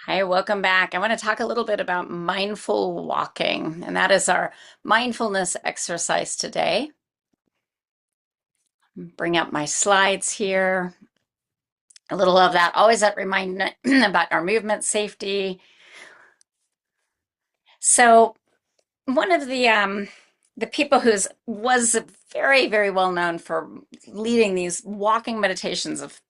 Hi, welcome back. I want to talk a little bit about mindful walking, and that is our mindfulness exercise today. Bring up my slides here. A little of that, always that reminder about our movement safety. So, one of the people who's was very, very well known for leading these walking meditations of,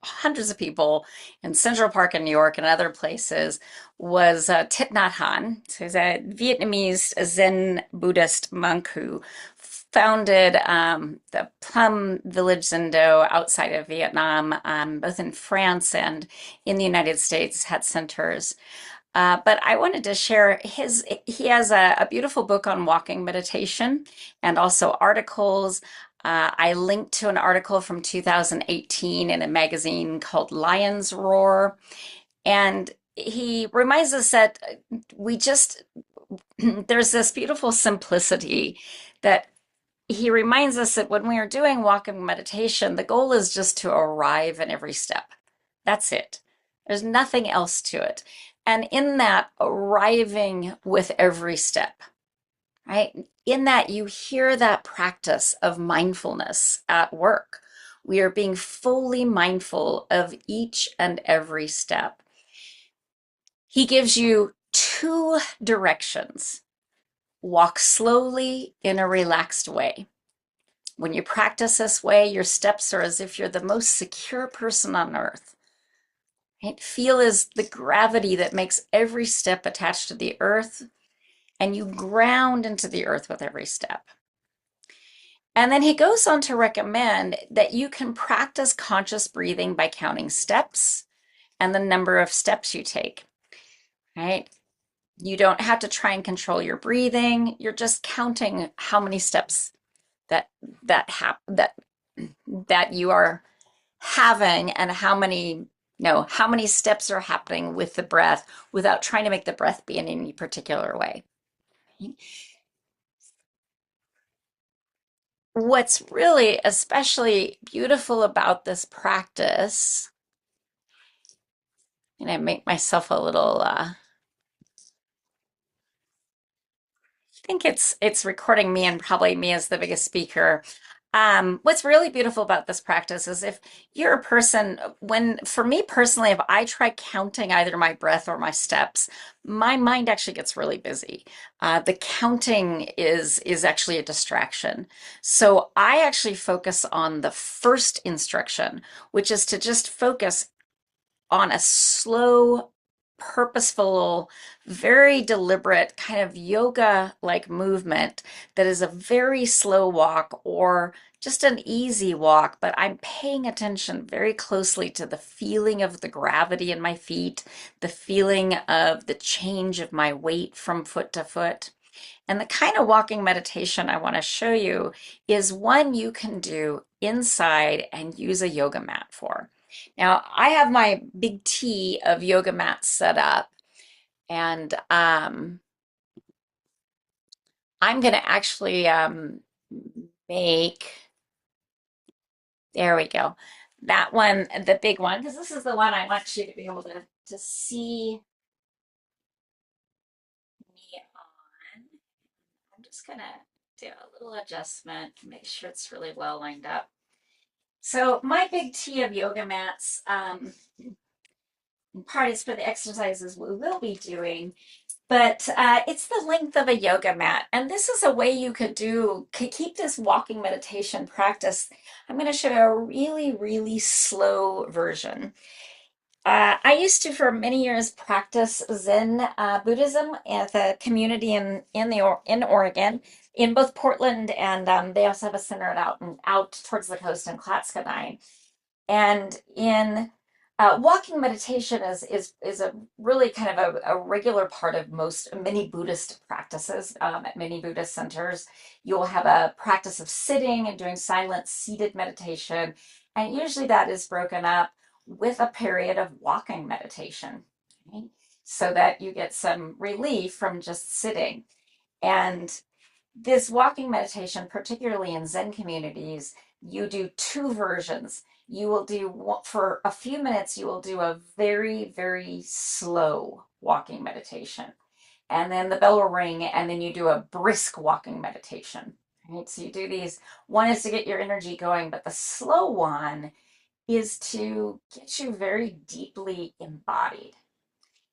hundreds of people in Central Park in New York and other places was Thich Nhat Hanh. So he's a Vietnamese Zen Buddhist monk who founded the Plum Village Zendo outside of Vietnam, both in France and in the United States, had centers. But I wanted to share he has a beautiful book on walking meditation and also articles. I linked to an article from 2018 in a magazine called Lion's Roar. And he reminds us that we just, there's this beautiful simplicity that he reminds us that when we are doing walking meditation, the goal is just to arrive in every step. That's it. There's nothing else to it. And in that, arriving with every step, right? In that, you hear that practice of mindfulness at work. We are being fully mindful of each and every step. He gives you two directions. Walk slowly in a relaxed way. When you practice this way, your steps are as if you're the most secure person on earth. Right? Feel as the gravity that makes every step attached to the earth, and you ground into the earth with every step. And then he goes on to recommend that you can practice conscious breathing by counting steps and the number of steps you take, right? You don't have to try and control your breathing. You're just counting how many steps that that that you are having and how many steps are happening with the breath without trying to make the breath be in any particular way. What's really especially beautiful about this practice, and I make myself a little I think it's recording me and probably me as the biggest speaker. What's really beautiful about this practice is if you're a person, for me personally, if I try counting either my breath or my steps, my mind actually gets really busy. The counting is actually a distraction. So I actually focus on the first instruction, which is to just focus on a slow, purposeful, very deliberate kind of yoga-like movement that is a very slow walk or just an easy walk, but I'm paying attention very closely to the feeling of the gravity in my feet, the feeling of the change of my weight from foot to foot. And the kind of walking meditation I want to show you is one you can do inside and use a yoga mat for. Now, I have my big T of yoga mats set up, and I'm going to actually make, there we go, that one, the big one, because this is the one I want you to be able to see me on. I'm just going to do a little adjustment, make sure it's really well lined up. So my big T of yoga mats, part is for the exercises we will be doing, but it's the length of a yoga mat. And this is a way you could keep this walking meditation practice. I'm going to show you a really, really slow version. I used to, for many years, practice Zen Buddhism at the community in Oregon, in both Portland and they also have a center out towards the coast in Clatskanie. And in walking meditation is a really kind of a regular part of many Buddhist practices at many Buddhist centers. You'll have a practice of sitting and doing silent seated meditation, and usually that is broken up with a period of walking meditation, right? So that you get some relief from just sitting. And this walking meditation, particularly in Zen communities, you do two versions. you will do for a few minutes, you will do a very, very slow walking meditation. And then the bell will ring, and then you do a brisk walking meditation. Right? So you do these. One is to get your energy going, but the slow one is to get you very deeply embodied.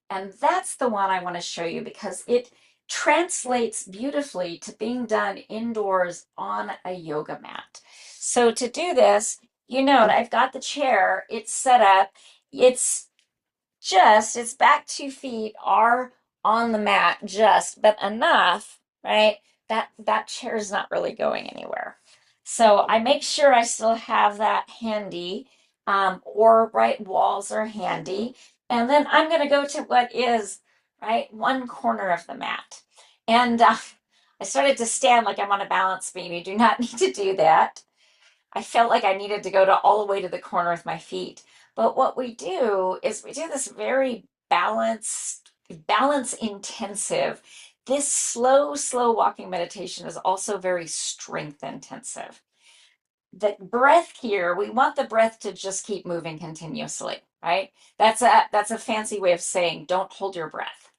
And that's the one I want to show you because it translates beautifully to being done indoors on a yoga mat. So to do this, I've got the chair, it's set up, it's its back 2 feet are on the mat but enough, right? That chair is not really going anywhere. So I make sure I still have that handy, or right walls are handy. And then I'm going to go to what is, right, one corner of the mat. And I started to stand like I'm on a balance beam. You do not need to do that. I felt like I needed to go to all the way to the corner with my feet. But what we do is we do this very balance intensive. This slow walking meditation is also very strength intensive. The breath here, we want the breath to just keep moving continuously, right? That's a fancy way of saying don't hold your breath.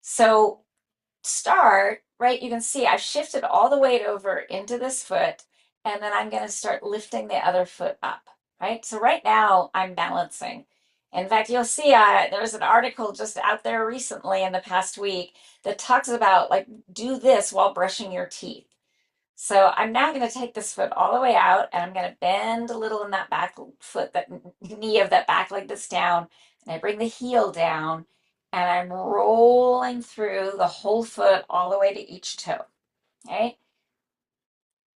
So start, right? You can see I've shifted all the weight over into this foot, and then I'm going to start lifting the other foot up, right? So right now I'm balancing. In fact, you'll see there was an article just out there recently in the past week that talks about like do this while brushing your teeth. So I'm now going to take this foot all the way out and I'm going to bend a little in that back foot, that knee of that back leg that's down. And I bring the heel down and I'm rolling through the whole foot all the way to each toe. Okay.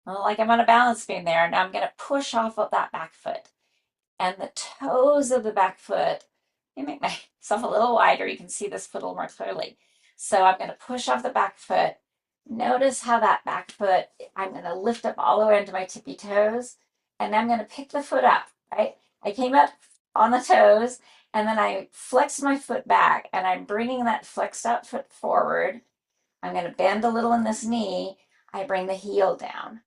Well, like I'm on a balance beam there. Now I'm going to push off of that back foot and the toes of the back foot. Let me make myself a little wider. You can see this foot a little more clearly. So I'm going to push off the back foot. Notice how that back foot, I'm going to lift up all the way into my tippy toes, and I'm going to pick the foot up, right? I came up on the toes, and then I flexed my foot back, and I'm bringing that flexed up foot forward. I'm going to bend a little in this knee. I bring the heel down,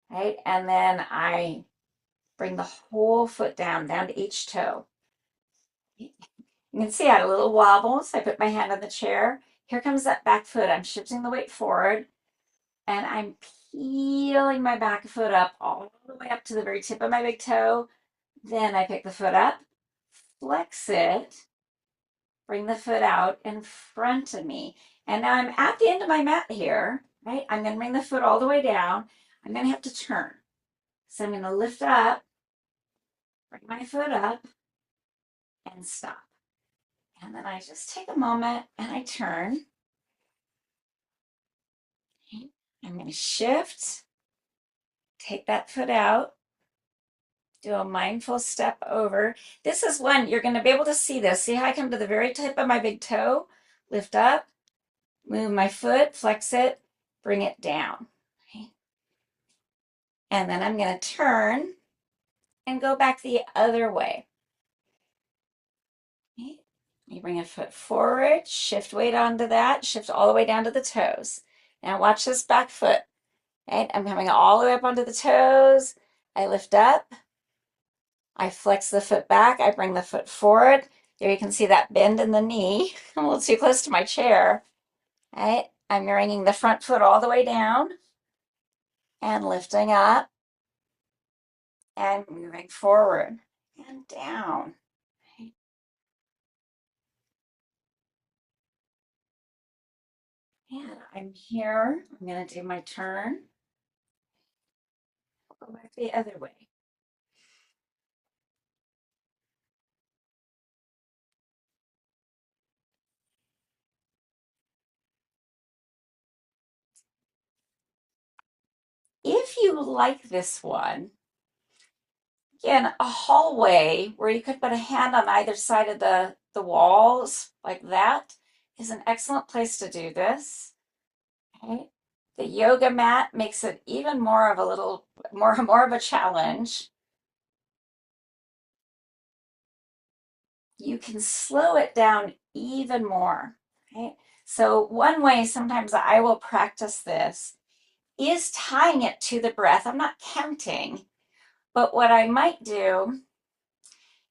right? And then I bring the whole foot down to each toe. You can see I had a little wobble, so I put my hand on the chair. Here comes that back foot. I'm shifting the weight forward, and I'm peeling my back foot up all the way up to the very tip of my big toe. Then I pick the foot up, flex it, bring the foot out in front of me. And now I'm at the end of my mat here, right? I'm going to bring the foot all the way down. I'm going to have to turn. So I'm going to lift up, bring my foot up, and stop. And then I just take a moment and I turn. I'm going to shift, take that foot out, do a mindful step over. This is one, you're going to be able to see this. See how I come to the very tip of my big toe, lift up, move my foot, flex it, bring it down. Okay. And then I'm going to turn and go back the other way. Okay. You bring a foot forward, shift weight onto that, shift all the way down to the toes. Now watch this back foot. Right? I'm coming all the way up onto the toes. I lift up. I flex the foot back. I bring the foot forward. There you can see that bend in the knee. I'm a little too close to my chair. Right? I'm bringing the front foot all the way down and lifting up and moving forward and down. Right? And I'm here. I'm going to do my turn. Go back the other way. If you like this one, again, a hallway where you could put a hand on either side of the walls like that is an excellent place to do this. Okay. The yoga mat makes it even more of a little more of a challenge. You can slow it down even more. Right? So one way sometimes I will practice this is tying it to the breath. I'm not counting, but what I might do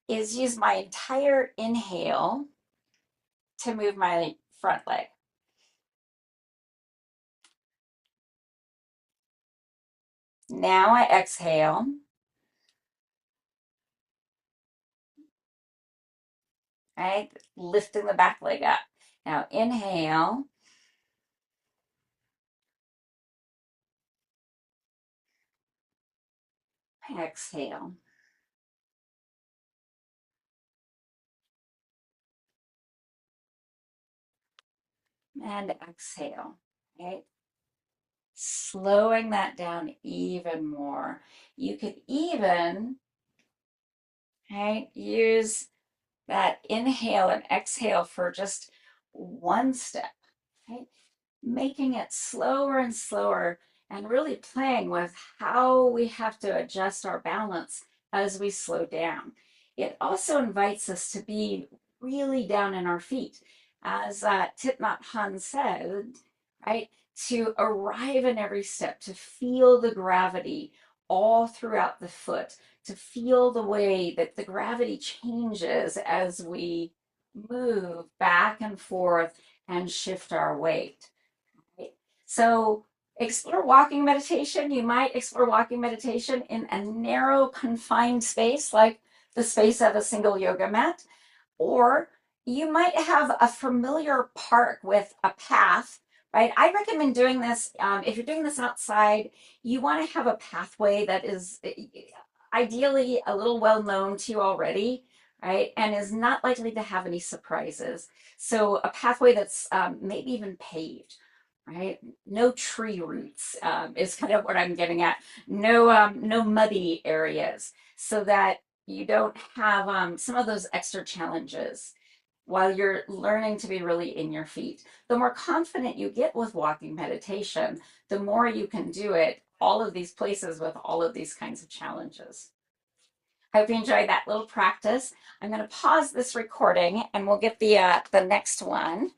is use my entire inhale to move my front leg. Now I exhale, right? Lifting the back leg up. Now inhale, exhale, and exhale, right? Slowing that down even more. You could even, right, use that inhale and exhale for just one step, right? Making it slower and slower and really playing with how we have to adjust our balance as we slow down. It also invites us to be really down in our feet. As Thich Nhat Hanh said, right, to arrive in every step, to feel the gravity all throughout the foot, to feel the way that the gravity changes as we move back and forth and shift our weight. Right? So explore walking meditation. You might explore walking meditation in a narrow, confined space like the space of a single yoga mat, or you might have a familiar park with a path, right? I recommend doing this. If you're doing this outside, you want to have a pathway that is ideally a little well known to you already, right? And is not likely to have any surprises. So a pathway that's maybe even paved, right? No tree roots is kind of what I'm getting at. No muddy areas, so that you don't have some of those extra challenges while you're learning to be really in your feet. The more confident you get with walking meditation, the more you can do it all of these places with all of these kinds of challenges. I hope you enjoyed that little practice. I'm going to pause this recording and we'll get the next one.